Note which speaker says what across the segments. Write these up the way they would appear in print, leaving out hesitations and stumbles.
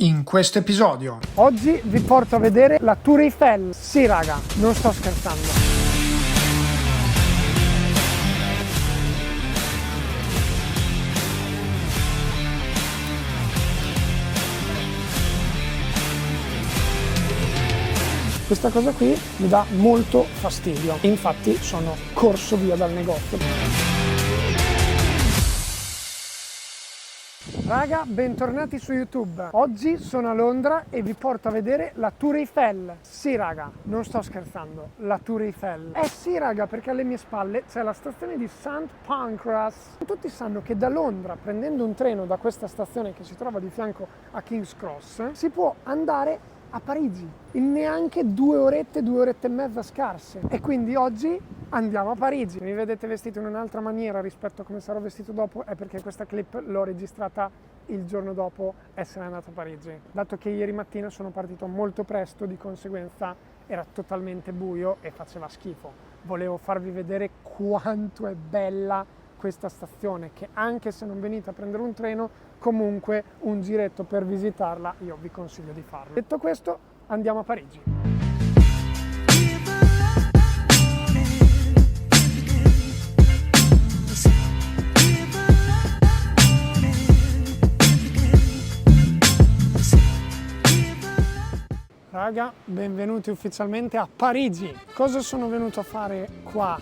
Speaker 1: in questo episodio.
Speaker 2: Oggi vi porto a vedere la Tour Eiffel. Sì raga, non sto scherzando. Questa cosa qui mi dà molto fastidio, infatti sono corso via dal negozio. Raga, bentornati su YouTube. Oggi sono a Londra e vi porto a vedere la Tour Eiffel. Sì raga, non sto scherzando, la Tour Eiffel. Sì raga, perché alle mie spalle c'è la stazione di St. Pancras. Tutti sanno che da Londra, prendendo un treno da questa stazione che si trova di fianco a King's Cross, si può andare a Parigi in neanche 2 orette e mezza scarse. E quindi oggi andiamo a Parigi. Se mi vedete vestito in un'altra maniera rispetto a come sarò vestito dopo è perché questa clip l'ho registrata il giorno dopo essere andato a Parigi. Dato che ieri mattina sono partito molto presto, di conseguenza era totalmente buio e faceva schifo. Volevo farvi vedere quanto è bella questa stazione, che anche se non venite a prendere un treno, comunque un giretto per visitarla io vi consiglio di farlo. Detto questo, andiamo a Parigi. Raga, benvenuti ufficialmente a Parigi. Cosa sono venuto a fare qua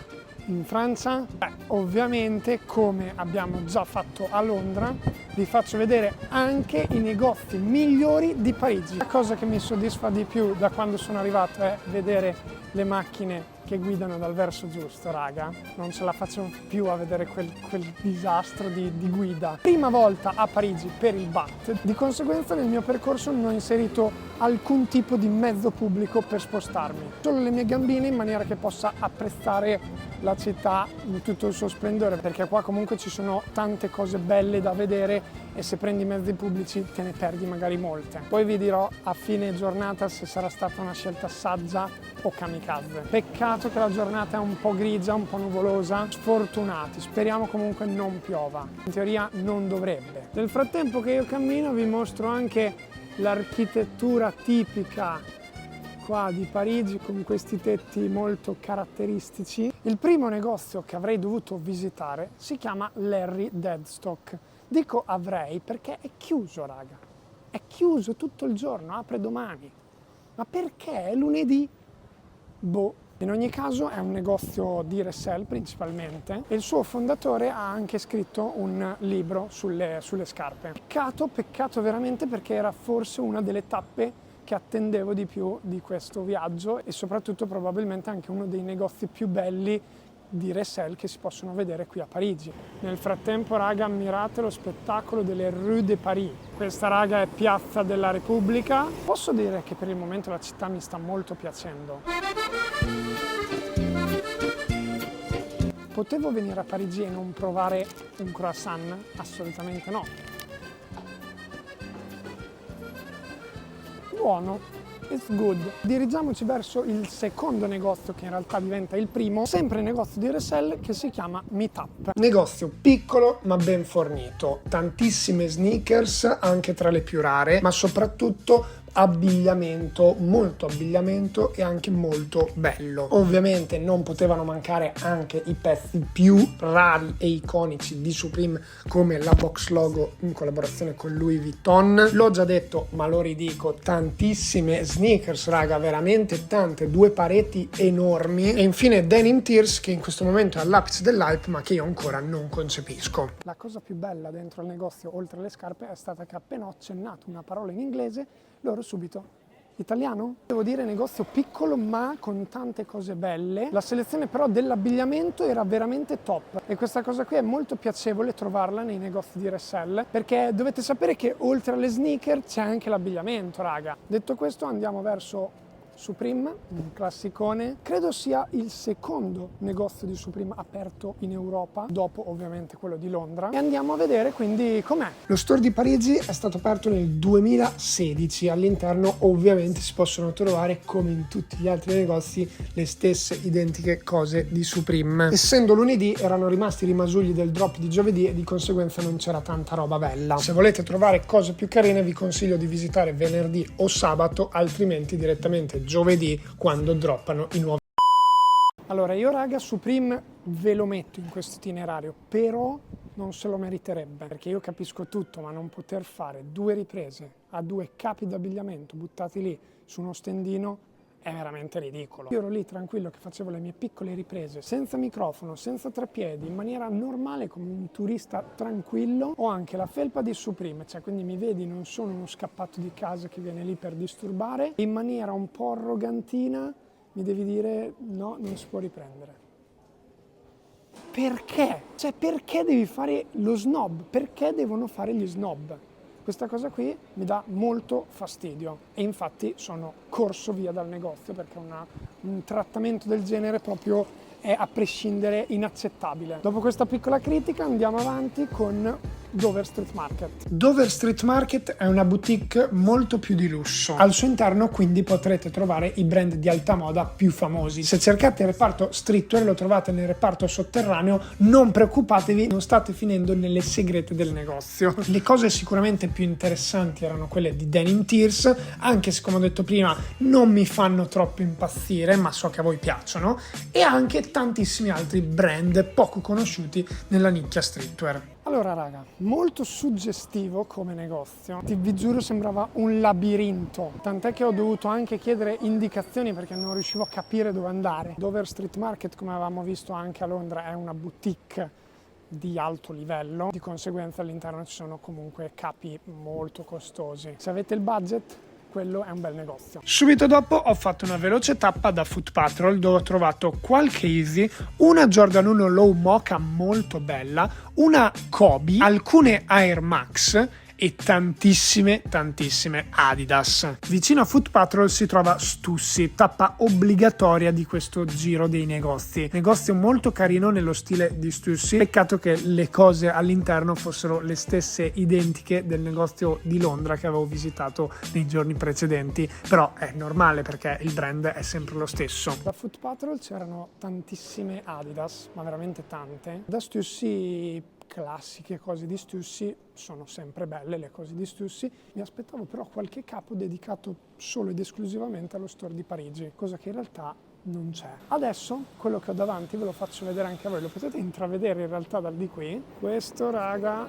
Speaker 2: in Francia? Ovviamente, come abbiamo già fatto a Londra, vi faccio vedere anche i negozi migliori di Parigi. La cosa che mi soddisfa di più da quando sono arrivato è vedere le macchine che guidano dal verso giusto, raga. Non ce la faccio più a vedere quel disastro di guida. Prima volta a Parigi per il BAT, di conseguenza nel mio percorso non ho inserito alcun tipo di mezzo pubblico per spostarmi. Solo le mie gambine in maniera che possa apprezzare la città in tutto il suo splendore, perché qua comunque ci sono tante cose belle da vedere e se prendi mezzi pubblici te ne perdi magari molte. Poi vi dirò a fine giornata se sarà stata una scelta saggia o kamikaze. Peccato che la giornata è un po' grigia, un po' nuvolosa. Sfortunati, speriamo comunque non piova. In teoria non dovrebbe. Nel frattempo che io cammino vi mostro anche l'architettura tipica qua di Parigi, con questi tetti molto caratteristici. Il primo negozio che avrei dovuto visitare si chiama Larry Deadstock. Dico avrei perché è chiuso, raga. È chiuso tutto il giorno, apre domani. Ma perché? È lunedì? Boh. In ogni caso è un negozio di resell principalmente e il suo fondatore ha anche scritto un libro sulle scarpe. Peccato veramente, perché era forse una delle tappe che attendevo di più di questo viaggio e soprattutto probabilmente anche uno dei negozi più belli di resell che si possono vedere qui a Parigi. Nel frattempo, raga, ammirate lo spettacolo delle Rue de Paris. Questa, raga, è Piazza della Repubblica. Posso dire che per il momento la città mi sta molto piacendo. Potevo venire a Parigi e non provare un croissant? Assolutamente no. Buono. It's good. Dirigiamoci verso il secondo negozio, che in realtà diventa il primo, sempre negozio di resell, che si chiama Meetup. Negozio piccolo ma ben fornito, tantissime sneakers, anche tra le più rare, ma soprattutto abbigliamento, molto abbigliamento e anche molto bello. Ovviamente non potevano mancare anche i pezzi più rari e iconici di Supreme, come la box logo in collaborazione con Louis Vuitton. L'ho già detto ma lo ridico, tantissime sneakers, raga, veramente tante, 2 pareti enormi. E infine Denim Tears, che in questo momento è all'apice dell'hype ma che io ancora non concepisco. La cosa più bella dentro il negozio, oltre alle scarpe, è stata che appena ho accennato una parola in inglese, loro subito: italiano? Devo dire negozio piccolo ma con tante cose belle. La selezione però dell'abbigliamento era veramente top e questa cosa qui è molto piacevole trovarla nei negozi di resell, perché dovete sapere che oltre alle sneaker c'è anche l'abbigliamento, raga. Detto questo, andiamo verso Supreme, un classicone, credo sia il secondo negozio di Supreme aperto in Europa, dopo ovviamente quello di Londra, e andiamo a vedere quindi com'è. Lo store di Parigi è stato aperto nel 2016, all'interno ovviamente si possono trovare, come in tutti gli altri negozi, le stesse identiche cose di Supreme. Essendo lunedì erano rimasti i rimasugli del drop di giovedì e di conseguenza non c'era tanta roba bella. Se volete trovare cose più carine vi consiglio di visitare venerdì o sabato, altrimenti direttamente giovedì quando droppano i nuovi. Allora io raga Supreme ve lo metto in questo itinerario, però non se lo meriterebbe, perché io capisco tutto, ma non poter fare 2 riprese a 2 capi d'abbigliamento buttati lì su uno stendino è veramente ridicolo. Io ero lì tranquillo che facevo le mie piccole riprese, senza microfono, senza treppiedi, in maniera normale come un turista tranquillo. Ho anche la felpa di Supreme, cioè quindi mi vedi, non sono uno scappato di casa che viene lì per disturbare. In maniera un po' arrogantina mi devi dire no, non si può riprendere. Perché? Cioè perché devi fare lo snob? Perché devono fare gli snob? Questa cosa qui mi dà molto fastidio e infatti sono corso via dal negozio perché un trattamento del genere proprio è a prescindere inaccettabile. Dopo questa piccola critica andiamo avanti con Dover Street Market. Dover Street Market è una boutique molto più di lusso. Al suo interno quindi potrete trovare i brand di alta moda più famosi. Se cercate il reparto streetwear lo trovate nel reparto sotterraneo, non preoccupatevi, non state finendo nelle segrete del negozio. Le cose sicuramente più interessanti erano quelle di Denim Tears, anche se come ho detto prima non mi fanno troppo impazzire, ma so che a voi piacciono, e anche tantissimi altri brand poco conosciuti nella nicchia streetwear. Allora raga, molto suggestivo come negozio, vi giuro sembrava un labirinto, tant'è che ho dovuto anche chiedere indicazioni perché non riuscivo a capire dove andare. Dover Street Market, come avevamo visto anche a Londra, è una boutique di alto livello, di conseguenza all'interno ci sono comunque capi molto costosi. Se avete il budget, quello è un bel negozio. Subito dopo ho fatto una veloce tappa da Foot Patrol dove ho trovato qualche Easy, una Jordan 1 Low Mocha molto bella, una Kobe, alcune Air Max e tantissime Adidas. Vicino a Foot Patrol si trova Stussy, tappa obbligatoria di questo giro dei negozi. Negozio molto carino nello stile di Stussy, peccato che le cose all'interno fossero le stesse identiche del negozio di Londra che avevo visitato nei giorni precedenti, però è normale perché il brand è sempre lo stesso. Da Foot Patrol c'erano tantissime Adidas, ma veramente tante. Da Stussy classiche cose di Stussy, sono sempre belle le cose di Stussy, mi aspettavo però qualche capo dedicato solo ed esclusivamente allo store di Parigi, cosa che in realtà non c'è. Adesso quello che ho davanti ve lo faccio vedere anche a voi, lo potete intravedere in realtà dal di qui. Questo raga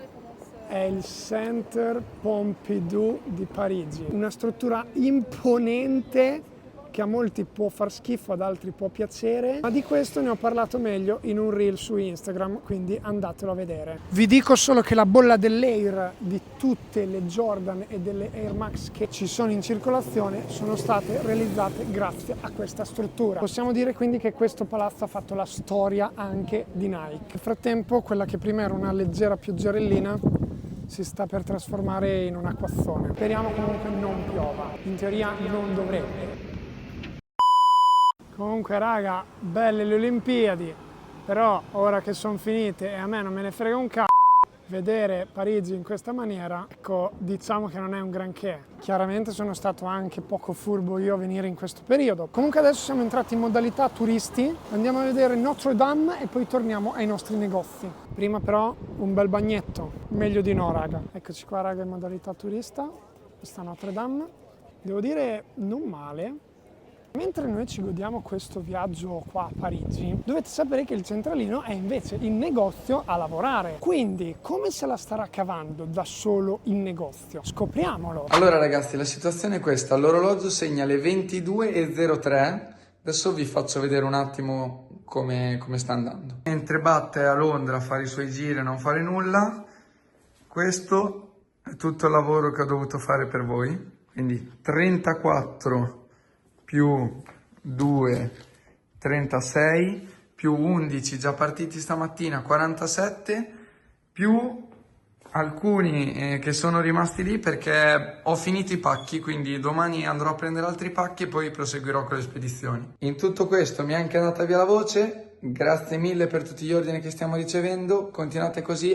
Speaker 2: è il Centre Pompidou di Parigi, una struttura imponente che a molti può far schifo, ad altri può piacere, ma di questo ne ho parlato meglio in un reel su Instagram, quindi andatelo a vedere. Vi dico solo che la bolla dell'Air di tutte le Jordan e delle Air Max che ci sono in circolazione sono state realizzate grazie a questa struttura. Possiamo dire quindi che questo palazzo ha fatto la storia anche di Nike. Nel frattempo quella che prima era una leggera pioggerellina si sta per trasformare in un acquazzone. Speriamo comunque non piova, in teoria non dovrebbe. Comunque raga, belle le Olimpiadi, però ora che sono finite e a me non me ne frega un c***o, vedere Parigi in questa maniera, ecco, diciamo che non è un granché. Chiaramente sono stato anche poco furbo io a venire in questo periodo. Comunque adesso siamo entrati in modalità turisti, andiamo a vedere Notre Dame e poi torniamo ai nostri negozi. Prima però un bel bagnetto, meglio di no raga. Eccoci qua raga in modalità turista, questa Notre Dame, devo dire non male. Mentre noi ci godiamo questo viaggio qua a Parigi, dovete sapere che il centralino è invece in negozio a lavorare. Quindi, come se la starà cavando da solo in negozio? Scopriamolo!
Speaker 1: Allora ragazzi, la situazione è questa. L'orologio segna le 22:03. Adesso vi faccio vedere un attimo come sta andando. Mentre Batte è a Londra a fare i suoi giri e non fare nulla, questo è tutto il lavoro che ho dovuto fare per voi. Quindi 34 più 2, 36, più 11 già partiti stamattina, 47, più alcuni che sono rimasti lì perché ho finito i pacchi, quindi domani andrò a prendere altri pacchi e poi proseguirò con le spedizioni. In tutto questo mi è anche andata via la voce, grazie mille per tutti gli ordini che stiamo ricevendo, continuate così.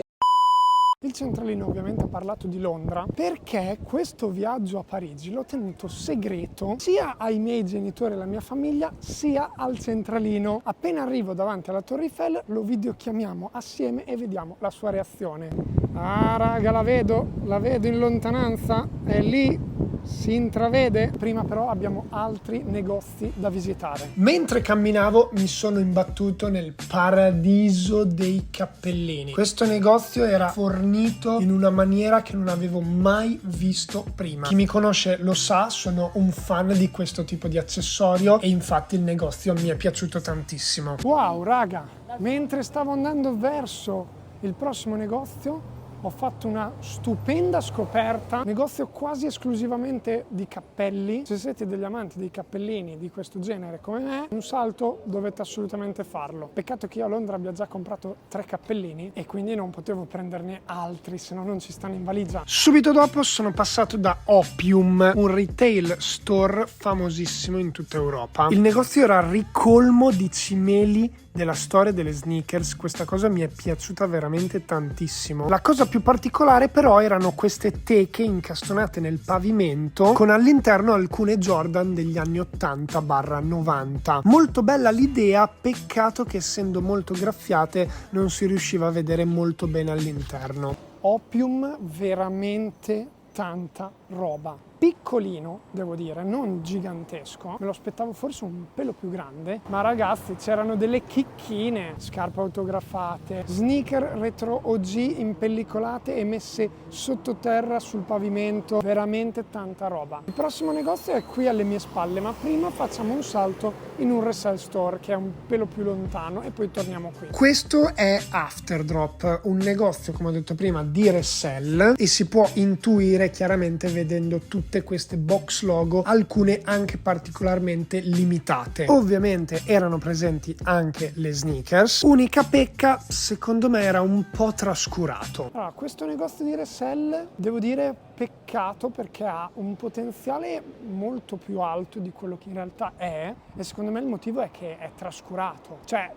Speaker 2: Il centralino ovviamente ha parlato di Londra perché questo viaggio a Parigi l'ho tenuto segreto sia ai miei genitori e alla mia famiglia sia al centralino. Appena arrivo davanti alla Torre Eiffel lo videochiamiamo assieme e vediamo la sua reazione. Ah raga, la vedo in lontananza, è lì, si intravede. Prima però abbiamo altri negozi da visitare. Mentre camminavo mi sono imbattuto nel paradiso dei cappellini. Questo negozio era fornito in una maniera che non avevo mai visto prima. Chi mi conosce lo sa, sono un fan di questo tipo di accessorio e infatti il negozio mi è piaciuto tantissimo. Wow raga, mentre stavo andando verso il prossimo negozio ho fatto una stupenda scoperta, negozio quasi esclusivamente di cappelli. Se siete degli amanti dei cappellini di questo genere come me, un salto dovete assolutamente farlo. Peccato che io a Londra abbia già comprato 3 cappellini e quindi non potevo prenderne altri, se no non ci stanno in valigia. Subito dopo sono passato da Opium, un retail store famosissimo in tutta Europa. Il negozio era ricolmo di cimeli della storia delle sneakers. Questa cosa mi è piaciuta veramente tantissimo. La cosa più particolare però erano queste teche incastonate nel pavimento con all'interno alcune Jordan degli anni 80-90. Molto bella l'idea, peccato che essendo molto graffiate non si riusciva a vedere molto bene all'interno. Opium, veramente tanta roba. Piccolino, devo dire, non gigantesco, me lo aspettavo forse un pelo più grande, ma ragazzi c'erano delle chicchine, scarpe autografate, sneaker retro OG impellicolate e messe sottoterra sul pavimento, veramente tanta roba. Il prossimo negozio è qui alle mie spalle, ma prima facciamo un salto in un resell store che è un pelo più lontano e poi torniamo qui. Questo è Afterdrop, un negozio, come ho detto prima, di resell e si può intuire chiaramente vedendo tutte queste box logo, alcune anche particolarmente limitate. Ovviamente erano presenti anche le sneakers. Unica pecca, secondo me, era un po' trascurato. Allora, questo negozio di resell, devo dire, peccato perché ha un potenziale molto più alto di quello che in realtà è e secondo me il motivo è che è trascurato. Cioè,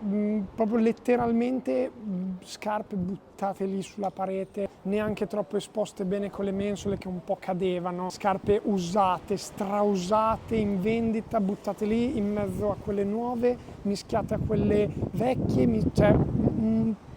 Speaker 2: proprio letteralmente scarpe buttate lì sulla parete, neanche troppo esposte bene con le mensole che un po' cadevano, scarpe usate, strausate in vendita, buttate lì in mezzo a quelle nuove, mischiate a quelle vecchie, cioè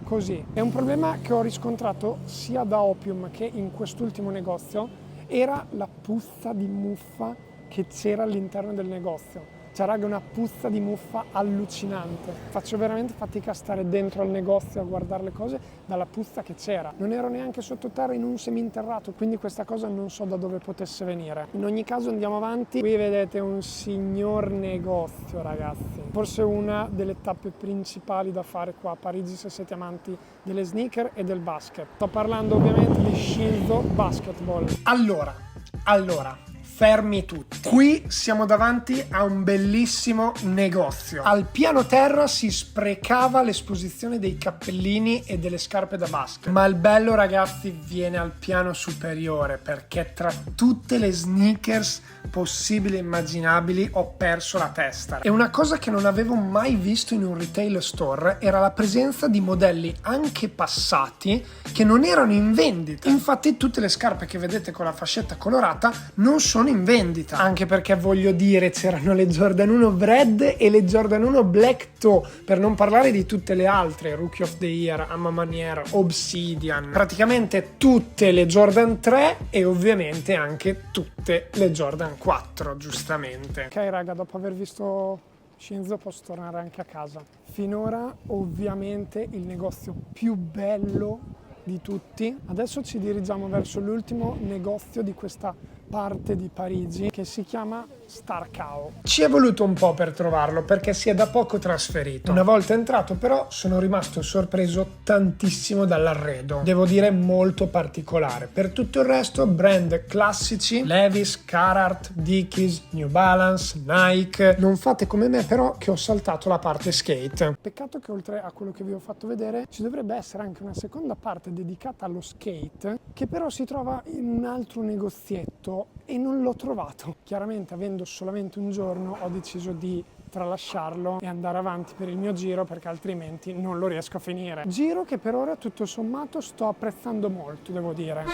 Speaker 2: così. È un problema che ho riscontrato sia da Opium che in quest'ultimo negozio, era la puzza di muffa che c'era all'interno del negozio. Cioè raga, una puzza di muffa allucinante. Faccio veramente fatica a stare dentro al negozio a guardare le cose dalla puzza che c'era. Non ero neanche sottoterra in un seminterrato, quindi questa cosa non so da dove potesse venire. In ogni caso andiamo avanti. Qui vedete un signor negozio, ragazzi. Forse una delle tappe principali da fare qua a Parigi se siete amanti delle sneaker e del basket. Sto parlando ovviamente di Shinzo Basketball. Allora, fermi tutti. Qui siamo davanti a un bellissimo negozio. Al piano terra si sprecava l'esposizione dei cappellini e delle scarpe da basket. Ma il bello, ragazzi, viene al piano superiore, perché tra tutte le sneakers possibili e immaginabili ho perso la testa. E una cosa che non avevo mai visto in un retail store era la presenza di modelli anche passati che non erano in vendita. Infatti tutte le scarpe che vedete con la fascetta colorata non sono in vendita, anche perché voglio dire c'erano le Jordan 1 Bread e le Jordan 1 Black Toe, per non parlare di tutte le altre, Rookie of the Year, A Ma Maniére, Obsidian, praticamente tutte le Jordan 3 e ovviamente anche tutte le Jordan 4, giustamente. Ok raga, dopo aver visto Shinzo posso tornare anche a casa. Finora ovviamente il negozio più bello di tutti. Adesso ci dirigiamo verso l'ultimo negozio di questa parte di Parigi che si chiama Starkow. Ci è voluto un po' per trovarlo perché si è da poco trasferito. Una volta entrato però sono rimasto sorpreso tantissimo dall'arredo, devo dire molto particolare. Per tutto il resto brand classici, Levi's, Carhartt, Dickies, New Balance, Nike. Non fate come me però che ho saltato la parte skate. Peccato che oltre a quello che vi ho fatto vedere ci dovrebbe essere anche una seconda parte dedicata allo skate che però si trova in un altro negozietto e non l'ho trovato. Chiaramente avendo solamente un giorno ho deciso di tralasciarlo e andare avanti per il mio giro perché altrimenti non lo riesco a finire. Giro che per ora tutto sommato sto apprezzando molto, devo dire.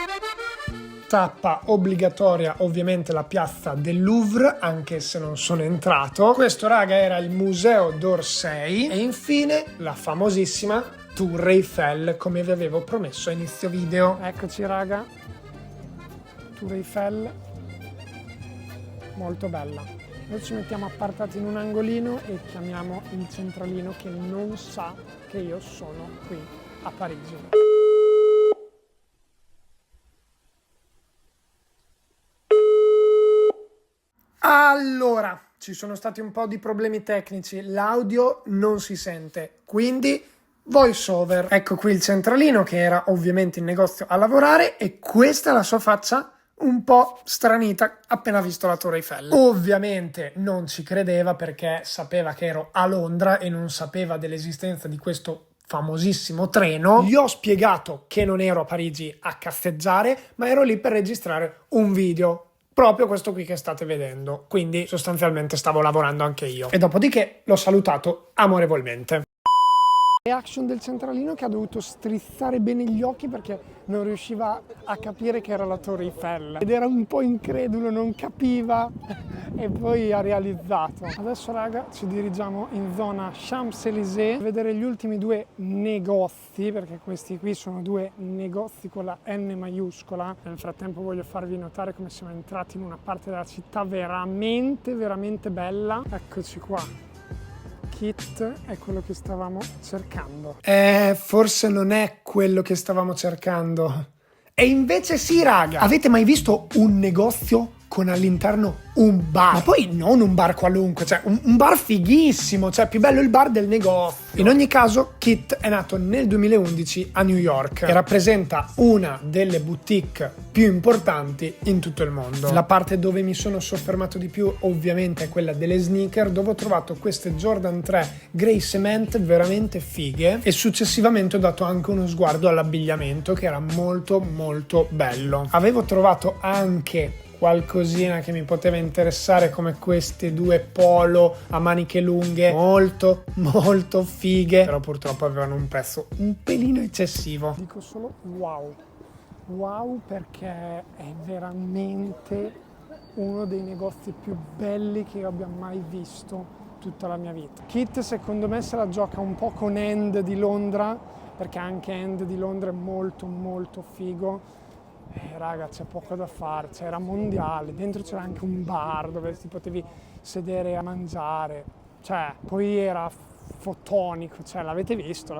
Speaker 2: Tappa obbligatoria ovviamente la piazza del Louvre, anche se non sono entrato. Questo raga era il Museo d'Orsay e infine la famosissima Tour Eiffel, come vi avevo promesso a inizio video. Eccoci raga, Tour Eiffel, molto bella. Noi ci mettiamo appartati in un angolino e chiamiamo il centralino che non sa che io sono qui a Parigi. Allora, ci sono stati un po' di problemi tecnici, l'audio non si sente, quindi voice over. Ecco qui il centralino che era ovviamente in negozio a lavorare e questa è la sua faccia un po' stranita appena visto la Torre Eiffel. Ovviamente non ci credeva perché sapeva che ero a Londra e non sapeva dell'esistenza di questo famosissimo treno. Gli ho spiegato che non ero a Parigi a cazzeggiare, ma ero lì per registrare un video. Proprio questo qui che state vedendo. Quindi sostanzialmente stavo lavorando anche io. E dopodiché l'ho salutato amorevolmente. Reaction del centralino che ha dovuto strizzare bene gli occhi perché non riusciva a capire che era la Torre Eiffel ed era un po' incredulo, non capiva e poi ha realizzato. Adesso raga ci dirigiamo in zona Champs-Élysées a vedere gli ultimi due negozi, perché questi qui sono due negozi con la N maiuscola. Nel frattempo voglio farvi notare come siamo entrati in una parte della città veramente bella. Eccoci qua. Kit è quello che stavamo cercando. Forse non è quello che stavamo cercando. E invece sì, raga. Avete mai visto un negozio con all'interno un bar? Ma poi non un bar qualunque, cioè un bar fighissimo, cioè più bello il bar del negozio. In ogni caso, Kit è nato nel 2011 a New York e rappresenta una delle boutique più importanti in tutto il mondo. La parte dove mi sono soffermato di più ovviamente è quella delle sneaker, dove ho trovato queste Jordan 3 Grey Cement veramente fighe e successivamente ho dato anche uno sguardo all'abbigliamento che era molto bello. Avevo trovato anche qualcosina che mi poteva interessare come queste due polo a maniche lunghe molto fighe, però purtroppo avevano un prezzo un pelino eccessivo. Dico solo wow perché è veramente uno dei negozi più belli che io abbia mai visto tutta la mia vita. Kit secondo me se la gioca un po' con End di Londra, perché anche End di Londra è molto figo. Raga, c'è poco da fare, c'era mondiale, dentro c'era anche un bar dove ti potevi sedere a mangiare, cioè poi era fotonico, cioè l'avete visto.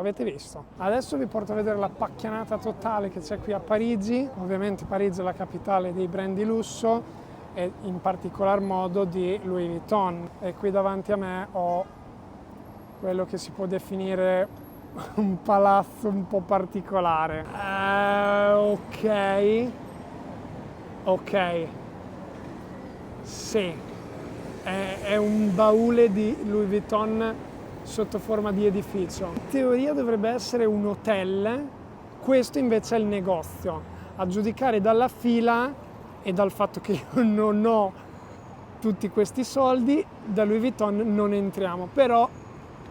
Speaker 2: Adesso vi porto a vedere la pacchianata totale che c'è qui a Parigi. Ovviamente Parigi è la capitale dei brand di lusso e in particolar modo di Louis Vuitton, e qui davanti a me ho quello che si può definire un palazzo un po' particolare. Ok. Sì, è un baule di Louis Vuitton sotto forma di edificio. In teoria dovrebbe essere un hotel, questo invece è il negozio. A giudicare dalla fila e dal fatto che io non ho tutti questi soldi, da Louis Vuitton non entriamo, però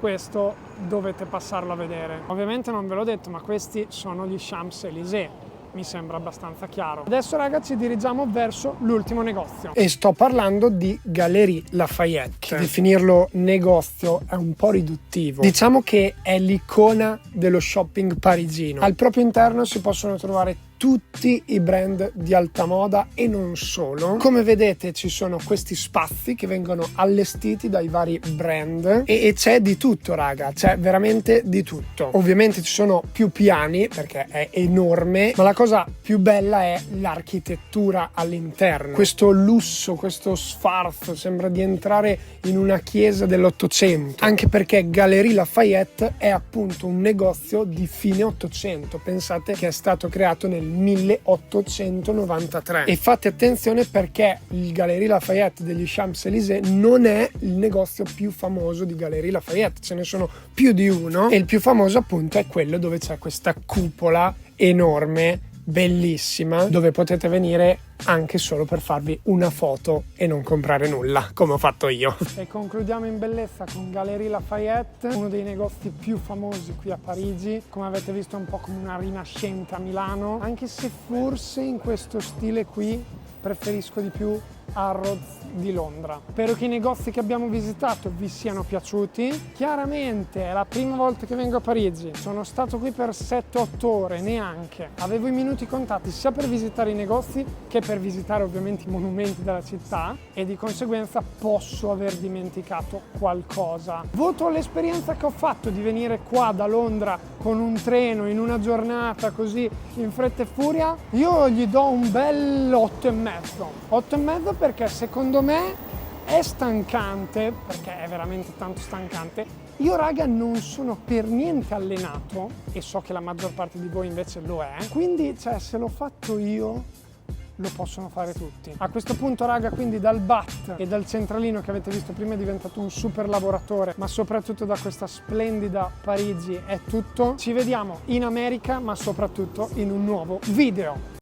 Speaker 2: questo dovete passarlo a vedere. Ovviamente non ve l'ho detto, ma questi sono gli Champs-Élysées, mi sembra abbastanza chiaro. Adesso raga ci dirigiamo verso l'ultimo negozio e sto parlando di Galeries Lafayette. Definirlo negozio è un po' riduttivo, diciamo che è l'icona dello shopping parigino. Al proprio interno si possono trovare tutti i brand di alta moda e non solo. Come vedete ci sono questi spazi che vengono allestiti dai vari brand e c'è di tutto, raga, c'è veramente di tutto. Ovviamente ci sono più piani perché è enorme, ma la cosa più bella è l'architettura all'interno. Questo lusso, questo sfarzo, sembra di entrare in una chiesa dell'Ottocento, anche perché Galeries Lafayette è appunto un negozio di fine Ottocento. Pensate che è stato creato nel 1893 e fate attenzione perché il Galeries Lafayette degli Champs-Élysées non è il negozio più famoso di Galeries Lafayette, ce ne sono più di uno e il più famoso appunto è quello dove c'è questa cupola enorme, bellissima, dove potete venire anche solo per farvi una foto e non comprare nulla, come ho fatto io. E concludiamo in bellezza con Galeries Lafayette, uno dei negozi più famosi qui a Parigi. Come avete visto è un po' come una rinascente a Milano, anche se forse in questo stile qui preferisco di più Harrods di Londra. Spero che i negozi che abbiamo visitato vi siano piaciuti. Chiaramente è la prima volta che vengo a Parigi, sono stato qui per 7-8 ore neanche, avevo i minuti contati sia per visitare i negozi che per visitare ovviamente i monumenti della città e di conseguenza posso aver dimenticato qualcosa. Voto all'esperienza che ho fatto di venire qua da Londra con un treno in una giornata così in fretta e furia, io gli do un bel 8,5. 8,5 perché secondo me è stancante, perché è veramente tanto stancante. Io raga non sono per niente allenato e so che la maggior parte di voi invece lo è, quindi cioè se l'ho fatto io lo possono fare tutti. A questo punto raga, quindi dal BAT e dal centralino che avete visto prima è diventato un super lavoratore, ma soprattutto da questa splendida Parigi è tutto. Ci vediamo in America, ma soprattutto in un nuovo video.